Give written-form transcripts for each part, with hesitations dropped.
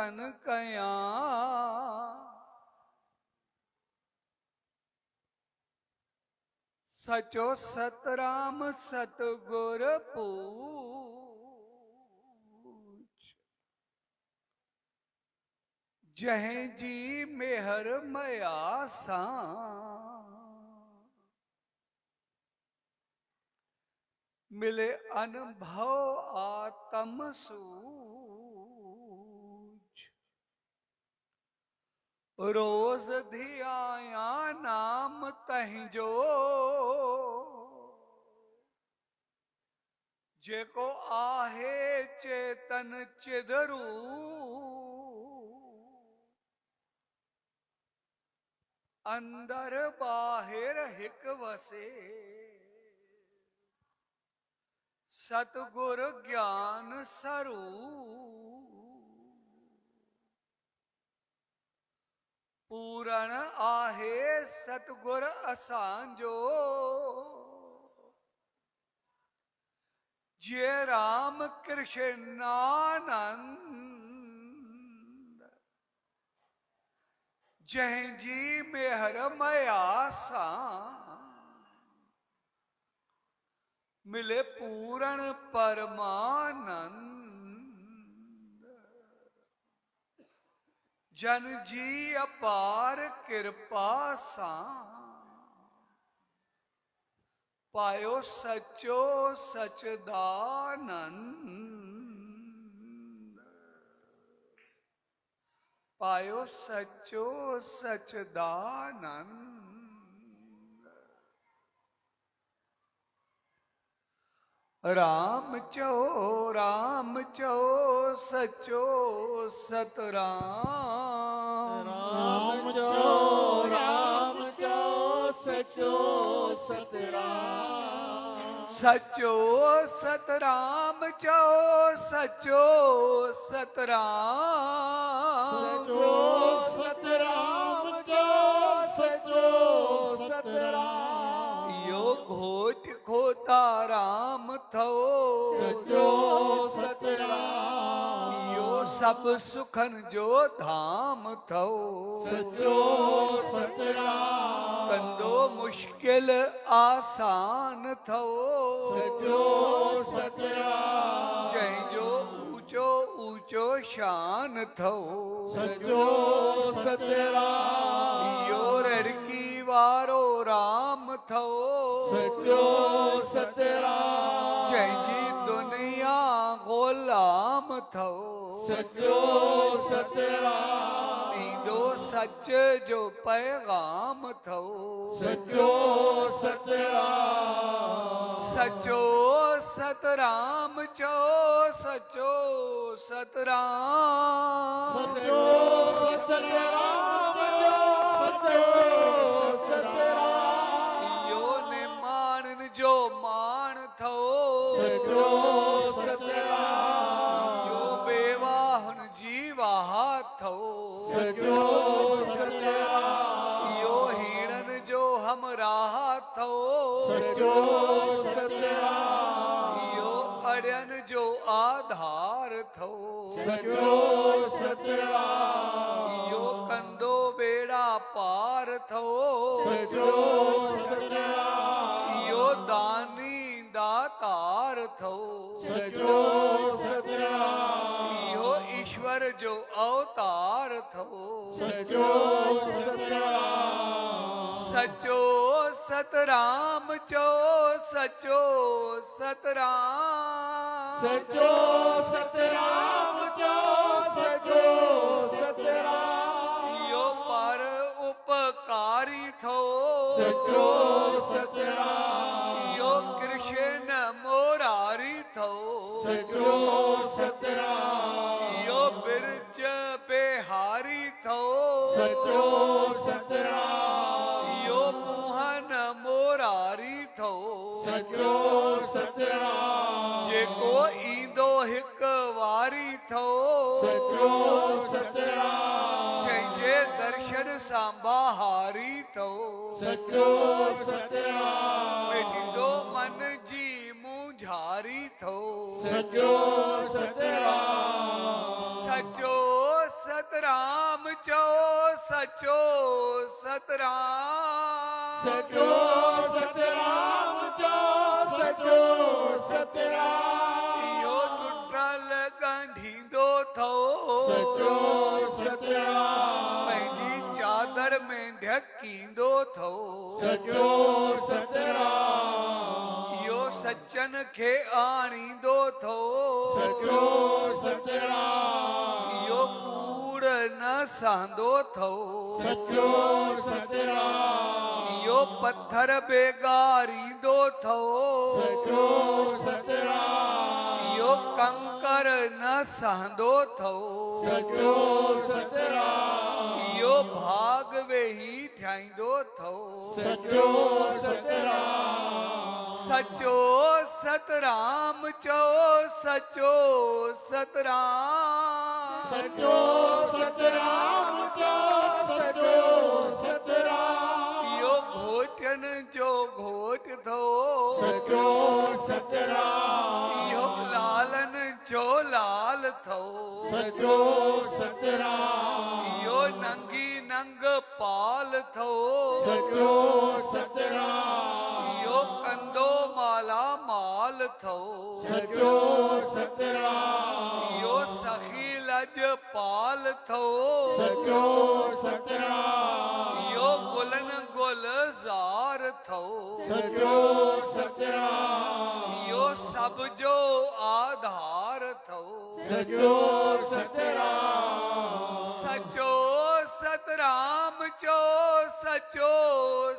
सन कया सचो सतराम सतगुर पूछ जह जी मेहर मया सा मिले अनुभव आत्म सूझ रोज धियाया नाम तहिजो जेको आहे चेतन चिदरू अंदर बाहिर हिक वसे सतगुर ज्ञान स्वरूप पूरण आहे सतगुर असांजो जे राम कृष्णानंद जह जी मेहर मया सा मिले पूरण परमानंद जन जी अपार कृपा सा पायो सचो सचदानंद पायो सचो सचदानंद राम चो सचो सतराम राम चो सचो सतराम सचो सतराम चो सचो सतराम सचो सतराम चो सचो सतराम यो घोट खोता राम थो सचो सतराम यो सब सुखन जो धाम थो सचो सतराम कंदो मुश्किल आसान थो सचो सतराम जंहिंजो ऊंचो ऊंचो शान थो सचो सतराम यो रड़की वारो राम थो सचो सतराम जंहिंजी दुनिया ग़ुलाम थो सचो सतराम ईंदो सच जो पैगाम थो सचो सतराम सचो सतराम चो सचो सतराम सचो सतराम सचो सतराम यो ने मानन जो मान थो सचो सतराम यो बेवाहन जीवाह थो सचो सतराम यो हीणन जो हमराह थो सचो सतराम यो अड़ियन जो आधार थो सचो सतराम यो कंदो बेड़ा पार थो सचो सतराम यो दानी दातार थो सचो सतराम यो ईश्वर जो अवतार थो सचो सतराम सचो सतराम चो सचो सतराम सचो सतराम चो सचो सतराम यो पर उपकारी थो सचो सतराम यो कृष्ण मोरारी थो सचो सतराम यो बिरज बेहारी थो सचो सतराम यो मोहन मोरारी थो सचो सतराम जेको ईंदो हिक वारी थो सचो सतराम जंहिंजे दर्शन सां बहारी थो सचो सतराम ॾींदो मन जी मुंझारी थो सचो सतराम सचो सतराम चो सचो सतराम सचो सतराम जो सचो सतराम यो टुटल गंढींदो थो सचो सतराम पंहिंजी चादर में ढकींदो थो सचो सतराम यो सचन खे आणींदो थो सचो सतराम यो कूड़ न सहंदो थो सचो सतराम यो पत्थर बेगारींदो थो सचो सतराम यो कंकर न सहंदो थो सचो सतराम यो भाग वेही ठाहींदो थो सचो सतराम सचो सतराम चो सचो सतराम सचो सतराम जो सचो सतराम यो घोटन जो घोट थो सचो सतराम यो लालन जो लाल थो सचो सतराम यो नंगी नंग पाल थो सचो सतराम यो कंदो माला माल थो सचो सतराम यो सखी लज पाल थो सचो सतराम यो गुलन गुलजार थो सचो सतराम यो सब जो आधार थो सचो सतराम सचो सतराम चो सचो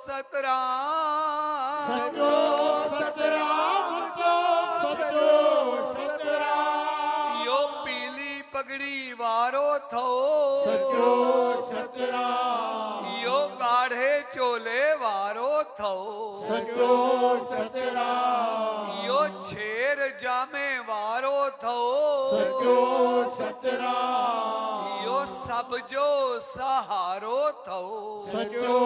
सतराम सचो सतराम जो सचो सतराम यो पीली पगड़ी वारो थो सचो सतराम यो गाढ़े चोले वारो थो सचो सतराम यो छेर जामे वारो थो सचो सतराम यो सब जो सहारो थो सचो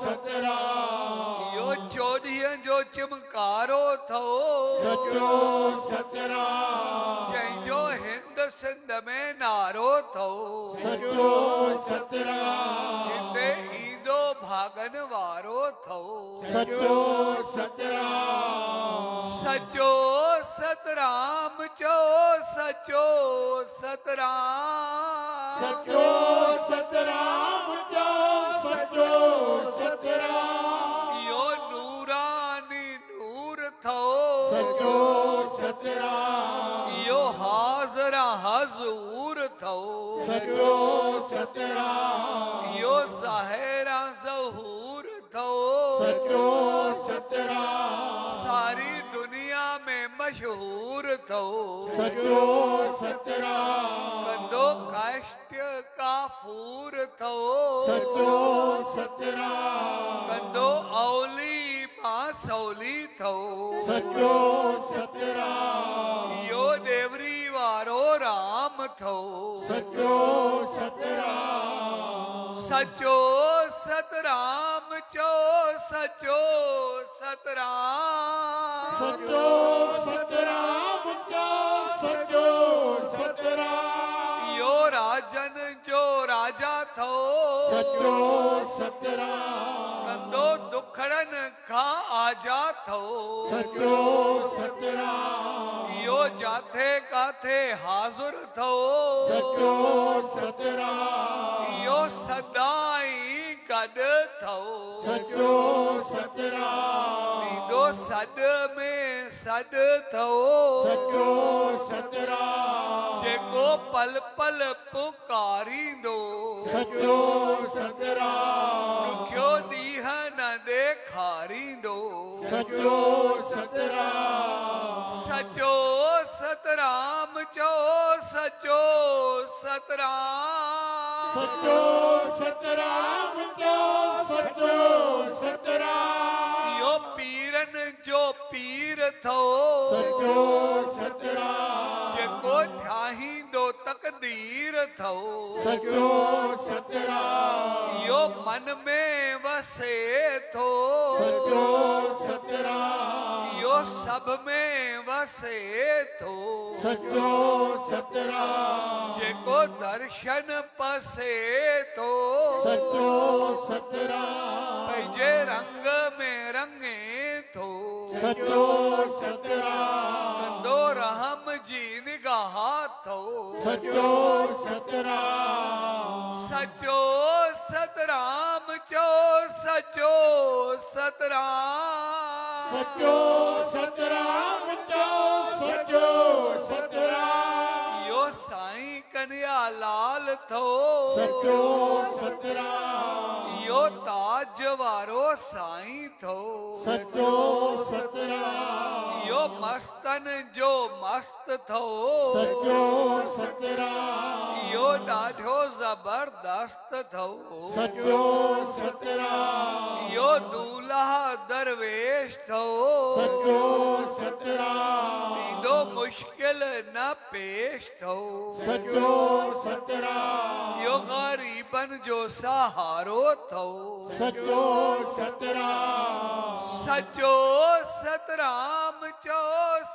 सतराम यो चोॾीअ जो चिमकारो थो सचो सतराम जंहिंजो हिंद सिंध में नारो थो सचो सतराम हिते ईंदो भागन वारो थो सचो सतराम सचो सतराम चो सचो सतराम सचो सतराम जो सचो सतराम यो नूरानी नूर थो सचो सतराम यो हाज़रा हज़ूर थो सचो सतराम यो ज़ाहिरा ज़हूर थो सचो सतराम सारी दुनिया में मशहूर थो सचो सतराम कंदो काष्ट काफूर थो सचो सतराम कंदो औली बासौली थो सचो सतराम यो देवरी वारो राम थो सचो सतराम सचो सतराम चो सचो सतराम सचो सतराम जो सचो सतराम यो राजन जो राजा थो सचो सतराम कंदो दुखड़न खां आजा थो सचो सतराम यो जाथे काथे हाज़ुर थो सचो सतराम यो सदाई गॾु थो सचो सतराम ईंदो सॾ में सॾ थो सचो सतराम जेको पल पल पुकारींदो सचो सतराम ॾुखियो ॾींहं न ॾेखारींदो सचो सतराम सचो सतराम चो सचो सतराम सचो सतराम जो सचो सतराम यो पीरन जो पीर थो सचो सतराम जेको ठाहींदो तकदीर थो सचो सतराम यो मन में वसे थो सचो सतराम यो सब में वसे थो सचो सतराम जे जेको दर्शन पसे तो सचो सतराम पंहिंजे रंग में रंगे थो सचो सतराम कंदो रहम जी निगाह थो सचो सतराम सचो सतराम चो सचो सतराम सचो सतराम चो सचो सतराम यो साईं कन्हैया लाल थो सचो सतराम यो ताज वारो साईं थो सचो सतराम यो मस्तन जो मस्त थो सचो सतराम यो ॾाढो जबरदस्त थो सचो सतराम यो दूल्हा दरवेश थो सचो सतराम ॾींदो मुश्किल न पेश थो सचो सतराम यो ग़रीबन जो सहारो थो सचो सतराम सचो सतराम चो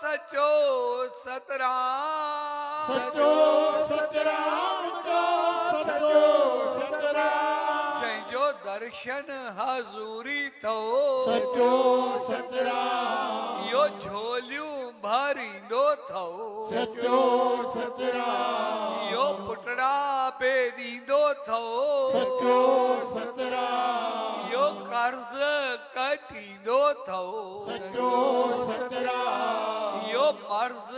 सचो सतराम सचो सतराम चो सचो सतराम जंहिंजो दर्शन हज़ूरी थो सचो सतराम यो झोलियूं भरींदो थो सचो सतराम यो पुटड़ा पे ॾींदो थो सचो सतराम यो कर्ज़ कटींदो थो सचो सतराम यो मर्ज़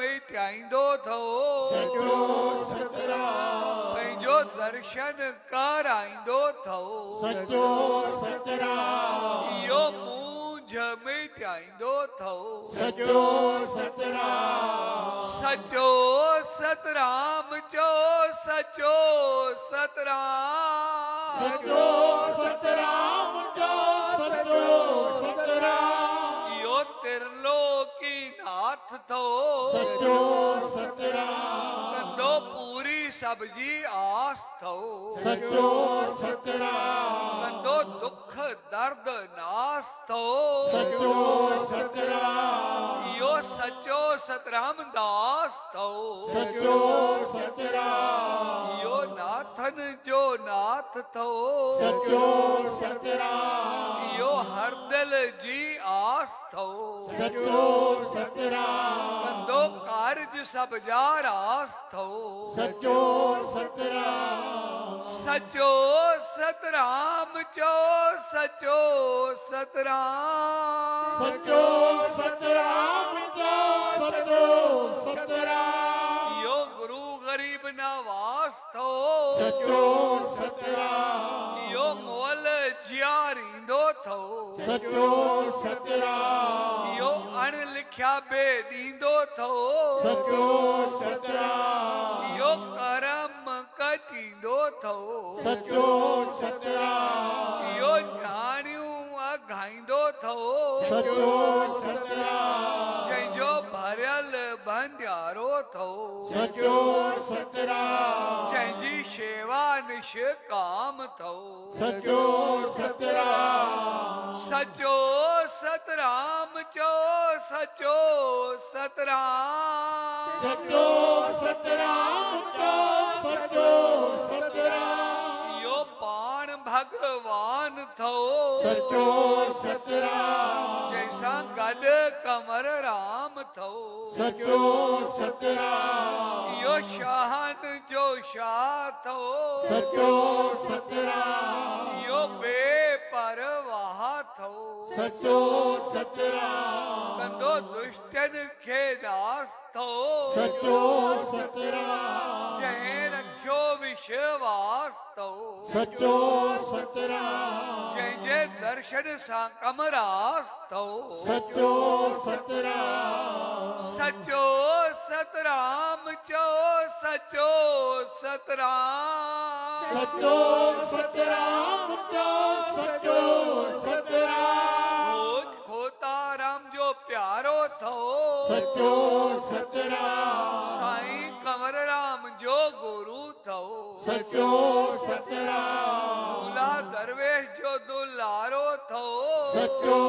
मिटाईंदो थो सचो सतराम पंहिंजो दर्शन कराईंदो थो सचो सतराम यो मूंझ मिटाईंदो थो सचो सतराम सचो सतराम चो सचो सतराम सचो सतराम चो सचो सतराम यो त्रिलोकी नाथ थो सचो सतराम कंदो पूरी सब्जी आस थो सचो सतराम कंदो दुख दर्द नास थो सचो सतराम यो सचो सतराम दास थो सचो सतराम यो नाथन जो नाथ थो सचो सतराम यो हर दिल जी आस थो सचो सतराम कंदो कारज सब जा रास थो सचो सतराम सचो सतराम चो सचो सतराम सचो सतराम चो सचो सतराम यो गुरु गरीब नवास थो सचो सतराम यो मोल जियारींदो थो सचो सतराम यो अण लिखिया बे ॾींदो थो सचो सतराम यो करम कटींदो थो सचो सतराम यो ॼाणियूं अघाईंदो थो सचो सतराम जंहिंजो भरियल भंडारो थो सचो सतराम जंहिंजी शेवा निष्काम थो सचो सतराम सचो सतराम चो सचो सतराम सचो सतराम चो सचो सतराम यो पाण भगवान थो सचो सतराम जंहिंसां गॾु कमर राम थो सचो सतराम यो शाहन जो शाह थो सचो सतराम यो बेपरवाह थो सचो सतराम कंदो दुष्टन खे दास थो सचो सतराम जंहिं रखियो विश्वास थो सचो सतराम जंहिंजे दर्शन सां कमरास थो सचो सतराम सचो सतराम चो सचो सतराम सचो सतराम चो सचो सतराम खोज खोता राम जो प्यारो थो सचो सतराम साईं कंवर राम जो गुरु थो सचो सतराम दूल्हा दरवेश जो दुलारो थो सचो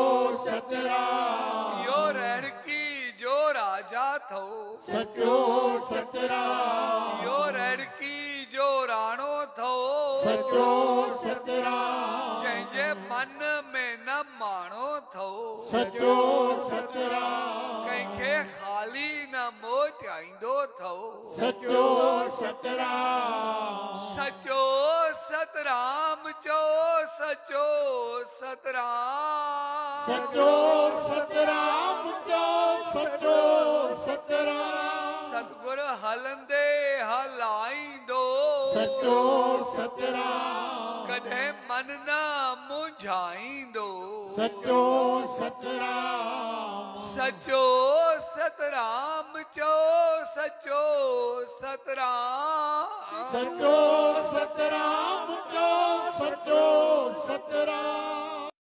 सतराम यो रेणकी जो राजा थो सचो सतराम यो रेण सचो सतराम जंहिंजे मन में न माणो थो सचो सतराम कंहिंखे ख़ाली न मोटाईंदो थो सचो सतराम सचो सतराम चो सचो सतराम सचो सतराम चो सचो सतराम सतगुर हलंदे हलाईंदो सचो सतराम कॾहिं मन न मुंझाईंदो सचो सतराम सचो सतराम चो सचो सतराम सचो सतराम चो सचो सतराम